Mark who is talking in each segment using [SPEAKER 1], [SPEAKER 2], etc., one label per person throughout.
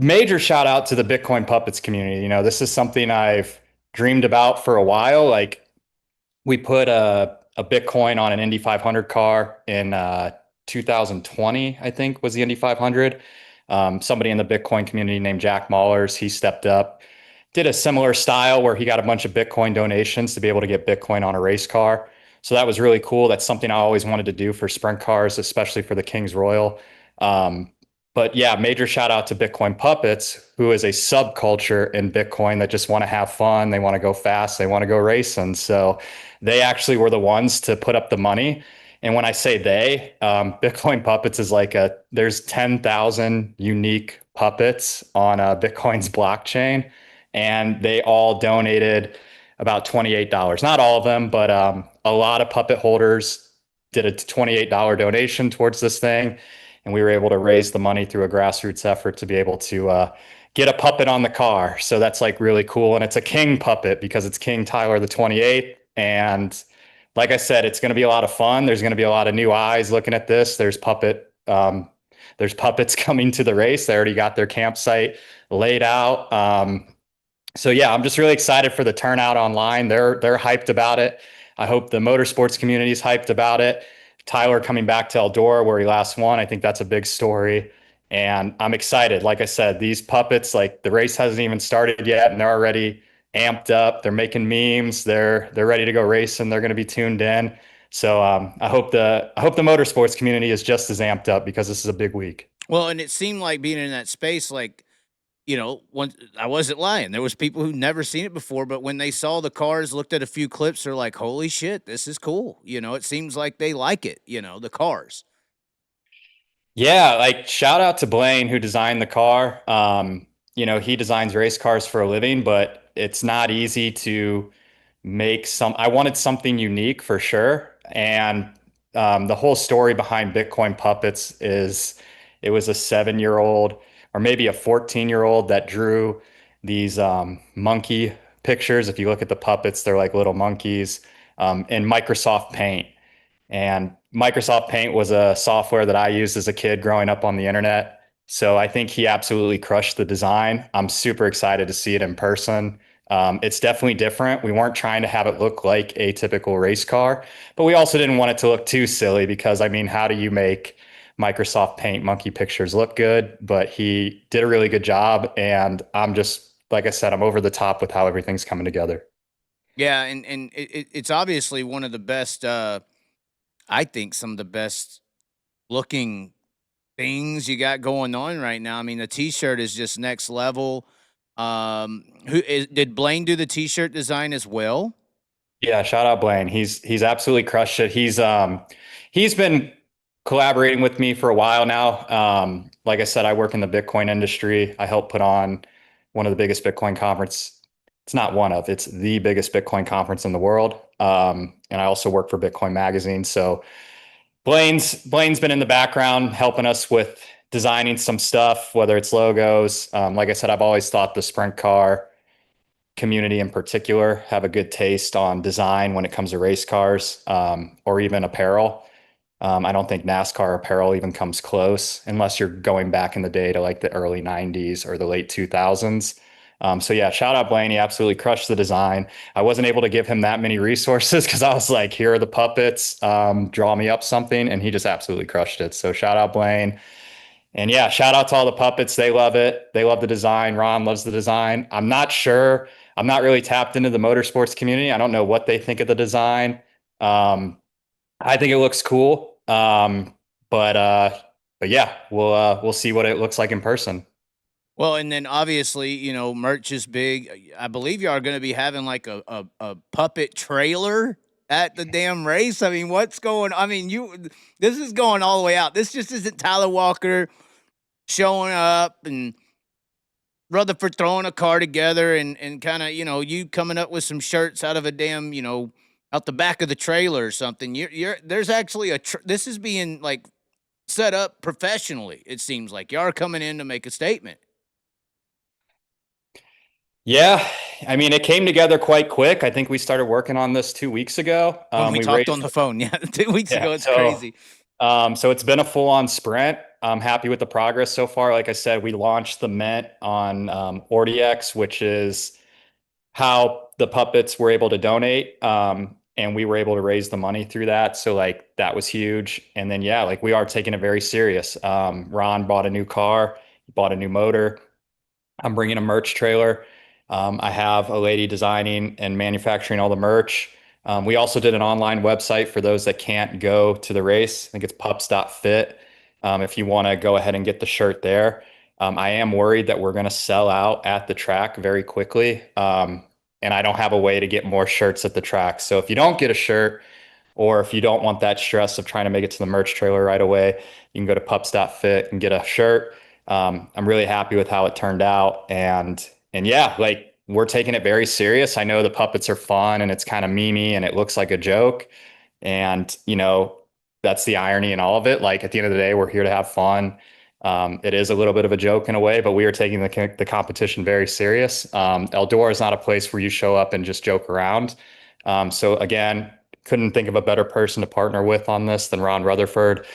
[SPEAKER 1] Major shout out to the Bitcoin puppets community. This is something I've dreamed about for a while. Like we put a Bitcoin on an Indy 500 car in 2020, I think was the Indy 500. Somebody in the Bitcoin community named Jack Maulers, he stepped up, did a similar style where he got a bunch of Bitcoin donations to be able to get Bitcoin on a race car. So that was really cool. That's something I always wanted to do for sprint cars, especially for the Kings Royal. Um, but yeah, major shout out to Bitcoin Puppets, who is a subculture in Bitcoin that just want to have fun. They want to go fast. They want to go racing. So they actually were the ones to put up the money. And when I say they, Bitcoin Puppets is there's 10,000 unique puppets on Bitcoin's blockchain, and they all donated about $28. Not all of them, but a lot of puppet holders did a $28 donation towards this thing. And we were able to raise the money through a grassroots effort to be able to get a puppet on the car. So that's like really cool. And it's a King puppet because it's King Tyler the 28th. And like I said, it's going to be a lot of fun. There's going to be a lot of new eyes looking at this. There's puppets coming to the race. They already got their campsite laid out. So yeah, I'm just really excited for the turnout online. They're hyped about it. I hope the motorsports community is hyped about it. Tyler coming back to Eldora where he last won. I think that's a big story. And I'm excited. Like I said, these puppets, like the race hasn't even started yet, and they're already amped up. They're making memes. They're ready to go racing. They're going to be tuned in. So I hope the motorsports community is just as amped up because this is a big week.
[SPEAKER 2] Well, and it seemed like being in that space, like, once I wasn't lying. There was people who never seen it before, but when they saw the cars, looked at a few clips, they're like, "Holy shit, this is cool!" It seems like they like it. The cars.
[SPEAKER 1] Yeah, like shout out to Blaine who designed the car. He designs race cars for a living, but it's not easy to make I wanted something unique for sure. And the whole story behind Bitcoin Puppets is it was a 7 year old or maybe a 14-year-old that drew these monkey pictures. If you look at the puppets, they're like little monkeys in Microsoft Paint. And Microsoft Paint was a software that I used as a kid growing up on the internet. So I think he absolutely crushed the design. I'm super excited to see it in person. It's definitely different. We weren't trying to have it look like a typical race car, but we also didn't want it to look too silly because, I mean, how do you make Microsoft Paint monkey pictures look good? But he did a really good job. And I'm just, like I said, I'm over the top with how everything's coming together.
[SPEAKER 2] Yeah, and it's obviously one of the best. I think some of the best looking things you got going on right now. I mean, the T-shirt is just next level. Did Blaine do the T-shirt design as well?
[SPEAKER 1] Yeah, shout out Blaine. He's absolutely crushed it. He's been collaborating with me for a while now. Like I said, I work in the Bitcoin industry. I help put on one of the biggest Bitcoin conference. It's not one of, it's the biggest Bitcoin conference in the world. And I also work for Bitcoin Magazine. So Blaine's been in the background helping us with designing some stuff, whether it's logos. Like I said, I've always thought the sprint car community in particular have a good taste on design when it comes to race cars, or even apparel. I don't think NASCAR apparel even comes close unless you're going back in the day to like the early 90s or the late 2000s. So yeah, shout out Blaine. He absolutely crushed the design. I wasn't able to give him that many resources because I was like, here are the puppets, draw me up something. And he just absolutely crushed it. So shout out Blaine. And yeah, shout out to all the puppets. They love it. They love the design. Ron loves the design. I'm not sure. I'm not really tapped into the motorsports community. I don't know what they think of the design. Um, I think it looks cool. But but yeah, we'll see what it looks like in person.
[SPEAKER 2] Well, and then obviously, merch is big. I believe you are going to be having like a puppet trailer at the damn race. I mean, what's going? I mean, this is going all the way out. This just isn't Tyler Walker showing up and Rutherford throwing a car together and kind of you coming up with some shirts out of a damn out the back of the trailer or something. There's actually this is being like set up professionally. It seems like you are coming in to make a statement.
[SPEAKER 1] Yeah, I mean, it came together quite quick. I think we started working on this 2 weeks ago.
[SPEAKER 2] When we
[SPEAKER 1] We
[SPEAKER 2] talked on
[SPEAKER 1] raised,
[SPEAKER 2] the phone, yeah, 2 weeks
[SPEAKER 1] yeah.
[SPEAKER 2] ago, it's crazy.
[SPEAKER 1] So it's been a full on sprint. I'm happy with the progress so far. Like I said, we launched the Mint on OrdiX, which is how the puppets were able to donate. And we were able to raise the money through that. So like that was huge. And then yeah, like we are taking it very serious. Ron bought a new car, bought a new motor. I'm bringing a merch trailer. I have a lady designing and manufacturing all the merch. We also did an online website for those that can't go to the race. I think it's pups.fit. If you want to go ahead and get the shirt there. I am worried that we're going to sell out at the track very quickly. And I don't have a way to get more shirts at the track. So if you don't get a shirt, or if you don't want that stress of trying to make it to the merch trailer right away, you can go to pups.fit and get a shirt. I'm really happy with how it turned out. And yeah, like we're taking it very serious. I know the puppets are fun and it's kind of memey and it looks like a joke. And, that's the irony in all of it. Like at the end of the day, we're here to have fun. It is a little bit of a joke in a way, but we are taking the competition very serious. Eldora is not a place where you show up and just joke around. So again, couldn't think of a better person to partner with on this than Ron Rutherford.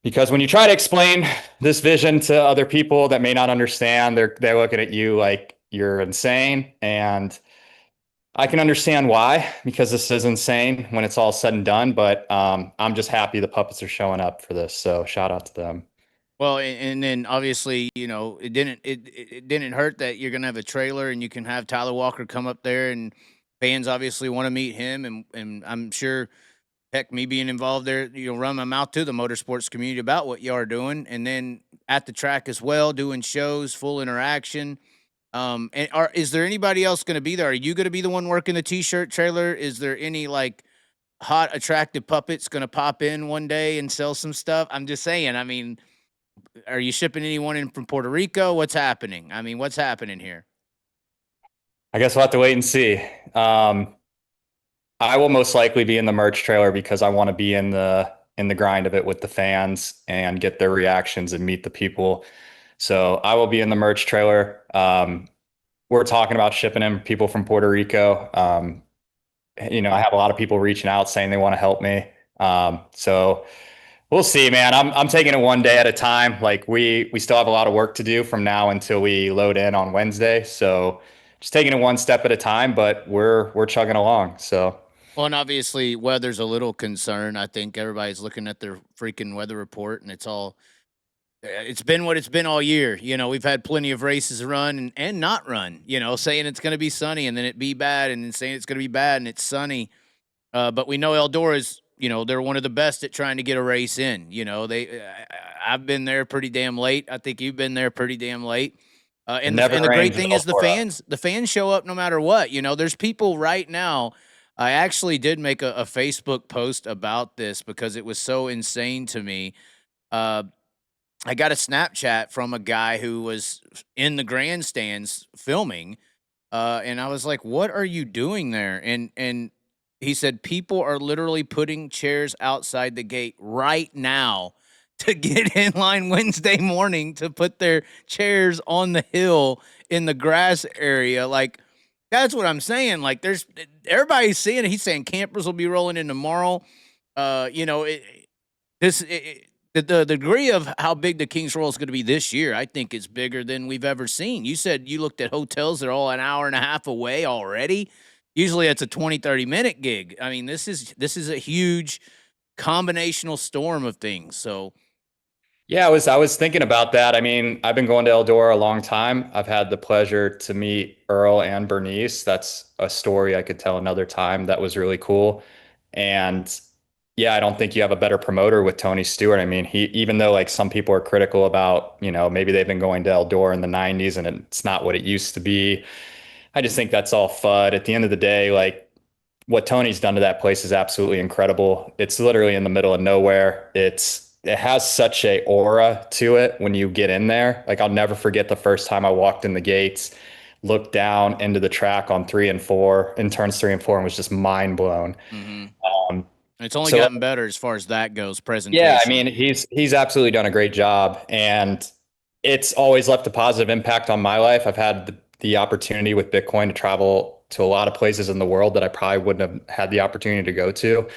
[SPEAKER 1] Because when you try to explain this vision to other people that may not understand, they're looking at you like you're insane. And I can understand why, because this is insane when it's all said and done. But I'm just happy the puppets are showing up for this. So shout out to them.
[SPEAKER 2] Well, and then obviously, it didn't hurt that you're gonna have a trailer and you can have Tyler Walker come up there, and fans obviously want to meet him, and I'm sure, heck, me being involved there, run my mouth to the motorsports community about what you are doing, and then at the track as well, doing shows, full interaction. And is there anybody else going to be there? Are you going to be the one working the t-shirt trailer? Is there any like hot, attractive puppets going to pop in one day and sell some stuff? I'm just saying. I mean, are you shipping anyone in from Puerto Rico? What's happening? I mean, what's happening here?
[SPEAKER 1] I guess we'll have to wait and see. I will most likely be in the merch trailer because I want to be in the grind of it with the fans and get their reactions and meet the people. So I will be in the merch trailer. We're talking about shipping in people from Puerto Rico. I have a lot of people reaching out saying they want to help me. So we'll see, man. I'm taking it one day at a time. Like we still have a lot of work to do from now until we load in on Wednesday. So just taking it one step at a time, but we're chugging along. So
[SPEAKER 2] Well, and obviously, weather's a little concern. I think everybody's looking at their freaking weather report, and it's been what it's been all year. We've had plenty of races run and not run, saying it's going to be sunny and then it be bad, and then saying it's going to be bad and it's sunny. But we know Eldora's, they're one of the best at trying to get a race in. I've been there pretty damn late. I think you've been there pretty damn late.
[SPEAKER 1] it
[SPEAKER 2] And
[SPEAKER 1] never
[SPEAKER 2] the great
[SPEAKER 1] rains in
[SPEAKER 2] thing is
[SPEAKER 1] Eldora.
[SPEAKER 2] the fans show up no matter what. There's people right now. I actually did make a Facebook post about this because it was so insane to me. Uh, I got a Snapchat from a guy who was in the grandstands filming, and I was like, "What are you doing there?" And he said, "People are literally putting chairs outside the gate right now to get in line Wednesday morning to put their chairs on the hill in the grass area." Like, that's what I'm saying. Like, there's everybody's seeing it. He's saying campers will be rolling in tomorrow. This the degree of how big the Kings Royal is going to be this year, I think, is bigger than we've ever seen. You said you looked at hotels that are all an hour and a half away already. Usually it's a 20-30 minute gig. I mean, this is a huge combinational storm of things. So,
[SPEAKER 1] Yeah, I was thinking about that. I mean, I've been going to Eldora a long time. I've had the pleasure to meet Earl and Bernice. That's a story I could tell another time. That was really cool. And yeah, I don't think you have a better promoter with Tony Stewart. I mean, he even though like some people are critical about, maybe they've been going to Eldora in the 90s and it's not what it used to be. I just think that's all FUD. At the end of the day, like what Tony's done to that place is absolutely incredible. It's literally in the middle of nowhere. It has such a aura to it when you get in there. Like I'll never forget the first time I walked in the gates, looked down into the track on 3 and 4, in turns 3 and 4, and was just mind blown.
[SPEAKER 2] hmm
[SPEAKER 1] Um,
[SPEAKER 2] it's only
[SPEAKER 1] so
[SPEAKER 2] gotten better as far as that goes.
[SPEAKER 1] yeah, I
[SPEAKER 2] Presentation.
[SPEAKER 1] mean he's absolutely done a great job, and it's always left a positive impact on my life. I've had the opportunity with Bitcoin to travel to a lot of places in the world that I probably wouldn't have had the opportunity to go to.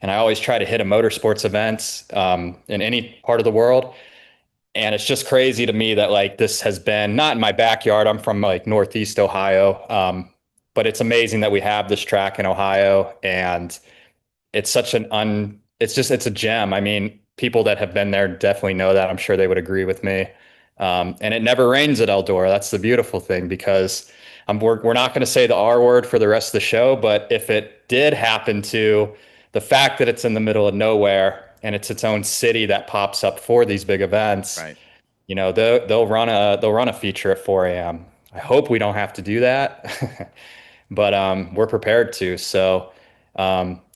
[SPEAKER 1] And I always try to hit a motorsports event in any part of the world. And it's just crazy to me that like this has been not in my backyard. I'm from like Northeast Ohio. But it's amazing that we have this track in Ohio, and it's such it's a gem. I mean, people that have been there definitely know that. I'm sure they would agree with me. And it never rains at Eldora. That's the beautiful thing, because we're not going to say the R word for the rest of the show, but if it did happen to, the fact that it's in the middle of nowhere and it's its own city that pops up for these big events,
[SPEAKER 2] Right.
[SPEAKER 1] they'll run a feature at 4 a.m. I hope we don't have to do that, but we're prepared to. So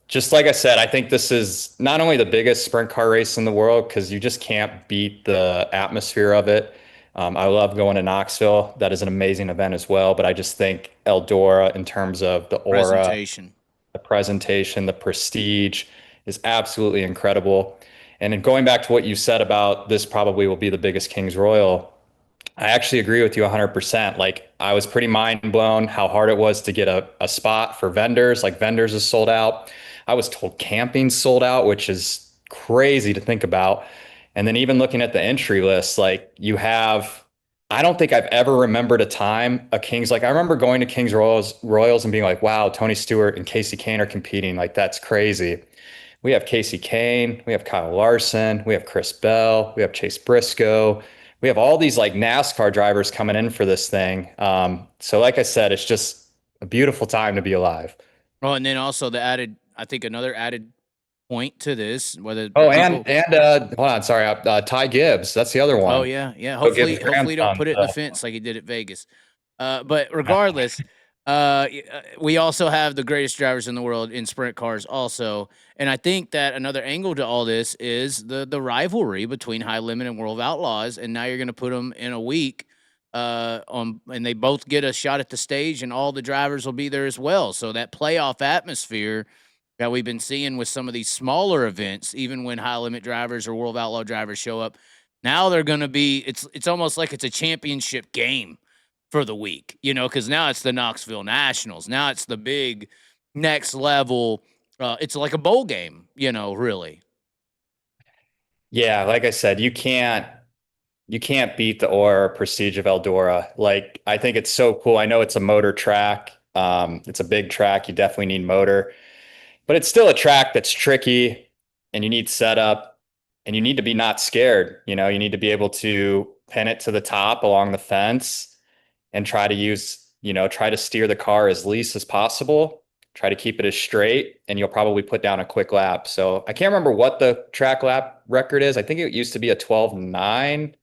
[SPEAKER 1] just like I said, I think this is not only the biggest sprint car race in the world because you just can't beat the atmosphere of it. I love going to Knoxville. That is an amazing event as well. But I just think Eldora, in terms of the aura,
[SPEAKER 2] Presentation.
[SPEAKER 1] the presentation, the prestige, is absolutely incredible. And then going back to what you said about this probably will be the biggest Kings Royal, I actually agree with you 100%. Like, I was pretty mind blown how hard it was to get a spot for vendors. Like, vendors is sold out. I was told camping's sold out, which is crazy to think about. And then even looking at the entry list, like I don't think I've ever remembered a time a Kings, like I remember going to Royals and being like, wow, Tony Stewart and Casey Kane are competing. Like, that's crazy. We have Casey Kane, we have Kyle Larson, we have Chris Bell, we have Chase Briscoe. We have all these like NASCAR drivers coming in for this thing. So like I said, it's just a beautiful time to be alive.
[SPEAKER 2] Oh, and then also I think another added point to this, whether
[SPEAKER 1] Oh,
[SPEAKER 2] people.
[SPEAKER 1] and hold on, sorry, Ty Gibbs. That's the other
[SPEAKER 2] Oh
[SPEAKER 1] one.
[SPEAKER 2] yeah, yeah.
[SPEAKER 1] Go Gibbs'
[SPEAKER 2] Hopefully don't
[SPEAKER 1] grandson.
[SPEAKER 2] put it in the
[SPEAKER 1] So.
[SPEAKER 2] fence like he did at Vegas. But regardless, we also have the greatest drivers in the world in sprint cars, also, and I think that another angle to all this is the rivalry between High Limit and World of Outlaws, and now you're going to put them in a week, and they both get a shot at the stage, and all the drivers will be there as well. So that playoff atmosphere that we've been seeing with some of these smaller events, even when High Limit drivers or World of Outlaw drivers show up, now they're going to be. It's almost like it's a championship game for the week, because now it's the Knoxville Nationals. Now it's the big next level. It's like a bowl game, really.
[SPEAKER 1] Yeah, like I said, you can't beat the aura or prestige of Eldora. Like, I think it's so cool. I know it's a motor track. It's a big track. You definitely need motor, but it's still a track that's tricky, and you need setup, and you need to be not scared. You need to be able to pin it to the top along the fence and try to steer the car as least as possible, try to keep it as straight, and you'll probably put down a quick lap. So I can't remember what the track lap record is. I think it used to be a 12:09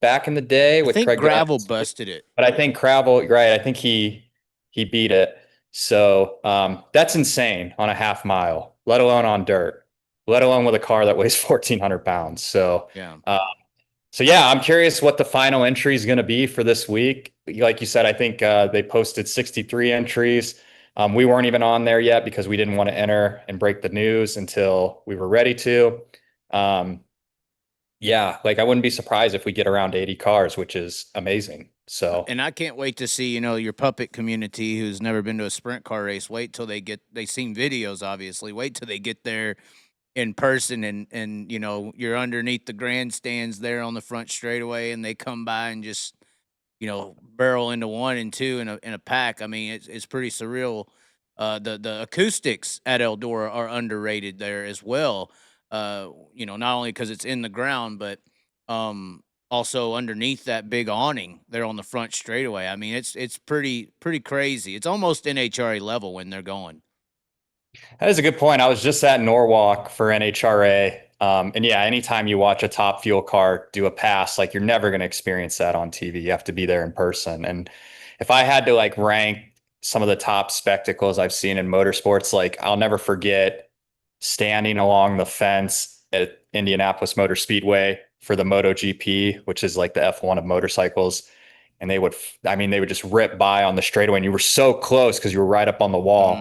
[SPEAKER 1] back in the day
[SPEAKER 2] I
[SPEAKER 1] with
[SPEAKER 2] think
[SPEAKER 1] Craig
[SPEAKER 2] Gravel
[SPEAKER 1] Johnson.
[SPEAKER 2] busted it.
[SPEAKER 1] But I think Cravel, right, I think he beat it. So that's insane on a half mile, let alone on dirt, let alone with a car that weighs 1,400 pounds.
[SPEAKER 2] Yeah.
[SPEAKER 1] So yeah, I'm curious what the final entry is going to be for this week. Like you said, I think they posted 63 entries. We weren't even on there yet because we didn't want to enter and break the news until we were ready to. Um, yeah, like I wouldn't be surprised if we get around 80 cars, which is amazing. So
[SPEAKER 2] And I can't wait to see, your puppet community who's never been to a sprint car race. Wait till they've seen videos, obviously. Wait till they get there in person, and you're underneath the grandstands there on the front straightaway, and they come by and just barrel into one and two in a pack. I mean, it's pretty surreal. The acoustics at Eldora are underrated there as well. Not only because it's in the ground, but also underneath that big awning there on the front straightaway. I mean, it's pretty crazy. It's almost NHRA level when they're going.
[SPEAKER 1] that is a good point. I was just at Norwalk for NHRA. And yeah, anytime you watch a top fuel car do a pass, like you're never going to experience that on TV. You have to be there in person. And if I had to like rank some of the top spectacles I've seen in motorsports, like I'll never forget standing along the fence at Indianapolis Motor Speedway for the MotoGP, which is like the F1 of motorcycles. And they would just rip by on the straightaway, and you were so close because you were right up on the
[SPEAKER 2] Hmm.
[SPEAKER 1] wall.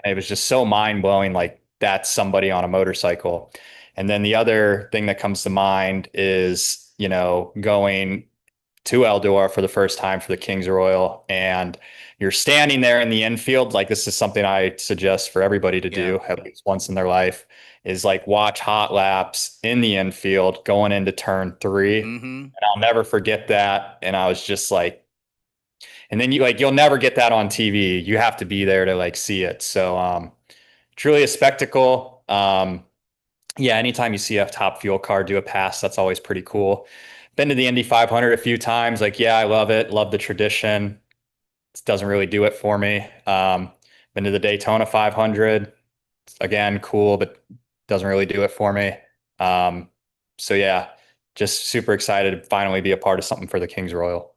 [SPEAKER 1] And it was just so mind blowing. Like, that's somebody on a motorcycle. And then the other thing that comes to mind is, going to Eldora for the first time for the Kings Royal, and you're standing there in the infield. Like, this is something I suggest for everybody to
[SPEAKER 2] Yeah.
[SPEAKER 1] do at least once in their life, is like watch hot laps in the infield going into turn 3. And
[SPEAKER 2] Mm-hmm.
[SPEAKER 1] I'll never forget that. And I was just like, and then you'll never get that on TV. You have to be there to like see it. So truly a spectacle. Yeah, anytime you see a top fuel car do a pass, that's always pretty cool. Been to the Indy 500 a few times. Like, yeah, I love it. Love the tradition. It doesn't really do it for me. Been to the Daytona 500. Again, cool, but doesn't really do it for me. So yeah, just super excited to finally be a part of something for the Kings Royal.